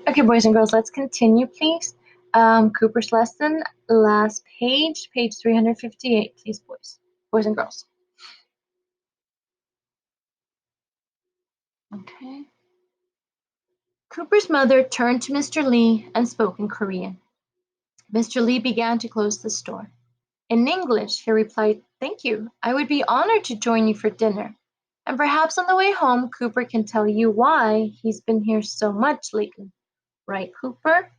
Okay, boys and girls, let's continue, please. Cooper's lesson, last page, page 358, please, boys and girls. Okay. Cooper's mother turned to Mr. Lee and spoke in Korean. Mr. Lee began to close the store. In English, he replied, "Thank you. I would be honored to join you for dinner. And perhaps on the way home, Cooper can tell you why he's been here so much lately. Right, Cooper?"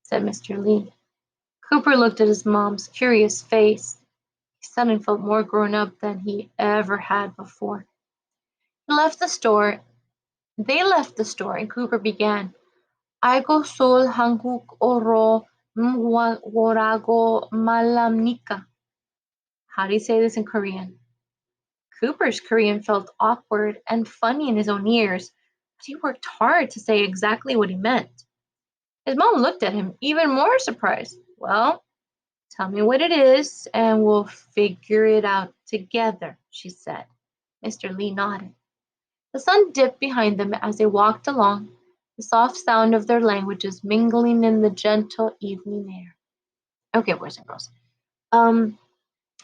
said Mr. Lee. Cooper looked at his mom's curious face. He suddenly felt more grown up than he ever had before. He left the store. They left the store, and Cooper began. "알고 sul 한국 어로 뭐라고 말합니까?" How do you say this in Korean? Cooper's Korean felt awkward and funny in his own ears, but he worked hard to say exactly what he meant. His mom looked at him, even more surprised. "Well, tell me what it is, and we'll figure it out together," she said. Mr. Lee nodded. The sun dipped behind them as they walked along, the soft sound of their languages mingling in the gentle evening air. Okay, boys and girls. Um,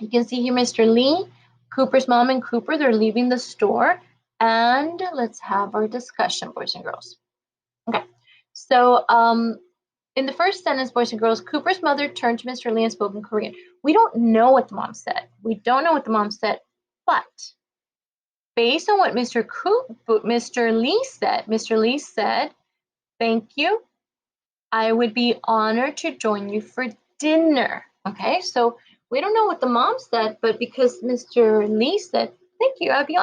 you can see here Mr. Lee, Cooper's mom, and Cooper, they're leaving the store. And let's have our discussion, boys and girls. Okay, so in the first sentence, boys and girls, Cooper's mother turned to Mr. Lee and spoke in Korean. We don't know what the mom said. We don't know what the mom said, but based on what Mr. Lee said, "Thank you. I would be honored to join you for dinner." Okay, so we don't know what the mom said, but because Mr. Lee said, "Thank you, I'd be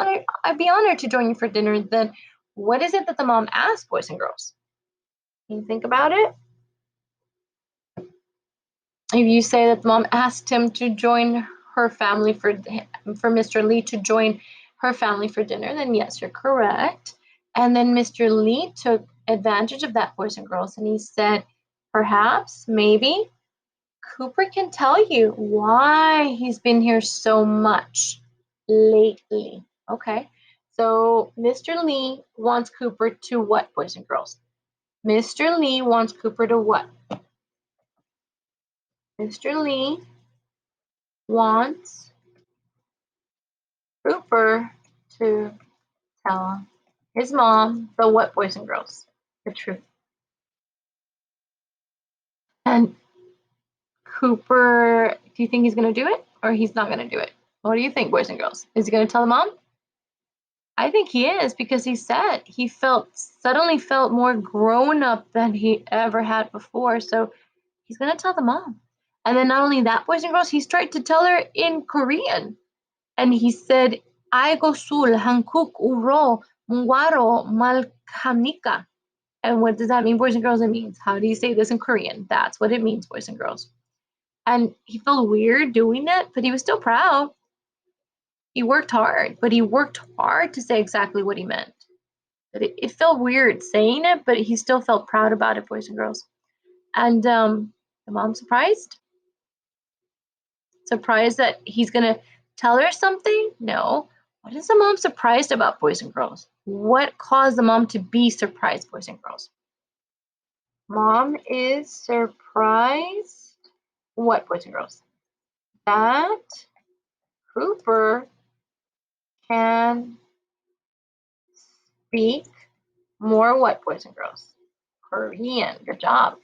honored to join you for dinner," then what is it that the mom asked, boys and girls? Can you think about it? If you say that the mom asked him to join her family for Mr. Lee to join her family for dinner, then yes, you're correct. And then Mr. Lee took advantage of that, boys and girls, and he said, "Perhaps, maybe, Cooper can tell you why he's been here so much lately." Okay, so Mr. Lee wants Cooper to what, boys and girls? Mr. Lee wants Cooper to what? Mr. Lee wants Cooper to tell his mom the what, boys and girls? The truth. And Cooper, do you think he's going to do it or he's not going to do it? What do you think, boys and girls? Is he going to tell the mom? I think he is because he said he suddenly felt more grown up than he ever had before. So he's going to tell the mom. And then not only that, boys and girls, he's tried to tell her in Korean. And he said, "알고 sul 한국 우로 뭐라고 말합니까?" And what does that mean, boys and girls? It means, how do you say this in Korean? That's what it means, boys and girls. And he felt weird doing it, but he was still proud. He worked hard, but he worked hard to say exactly what he meant. But it felt weird saying it, but he still felt proud about it, boys and girls. And the mom surprised that he's gonna tell her something. No, what is the mom surprised about, boys and girls? What caused the mom to be surprised, boys and girls? Mom is surprised. What, boys and girls? That Cooper can speak more what, boys and girls? Korean. Good job.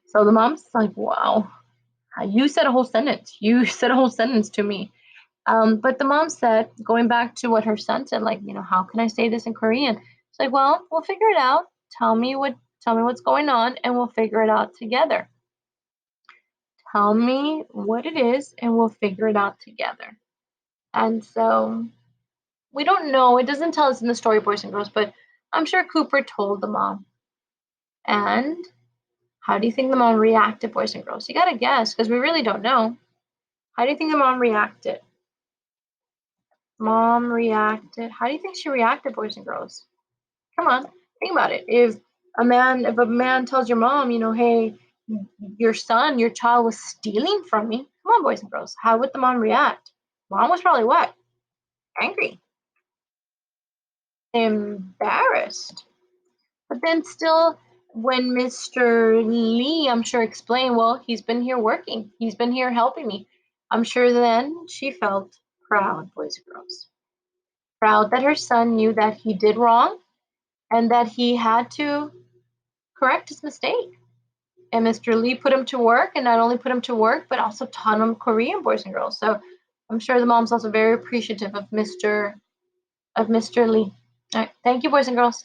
So the mom's like, "Wow, you said a whole sentence. You said a whole sentence to me." But the mom said, going back to what her son said, like, "How can I say this in Korean?" It's like, "Well, we'll figure it out. Tell me what's going on, and we'll figure it out together. Tell me what it is, and we'll figure it out together." And so we don't know. It doesn't tell us in the story, boys and girls, but I'm sure Cooper told the mom. And how do you think the mom reacted, boys and girls? You gotta guess, because we really don't know. How do you think the mom reacted? Mom reacted. How do you think she reacted, boys and girls? Come on, think about it. If a man tells your mom, "Hey, your child was stealing from me." Come on, boys and girls. How would the mom react? Mom was probably what? Angry, embarrassed. But then still, when Mr. Lee, I'm sure, explained, well, he's been here working, he's been here helping me. I'm sure then she felt proud, boys and girls. Proud that her son knew that he did wrong and that he had to correct his mistake. And Mr. Lee put him to work, and not only put him to work, but also taught him Korean, boys and girls. So I'm sure the mom's also very appreciative of Mr. Lee. All right, thank you, boys and girls.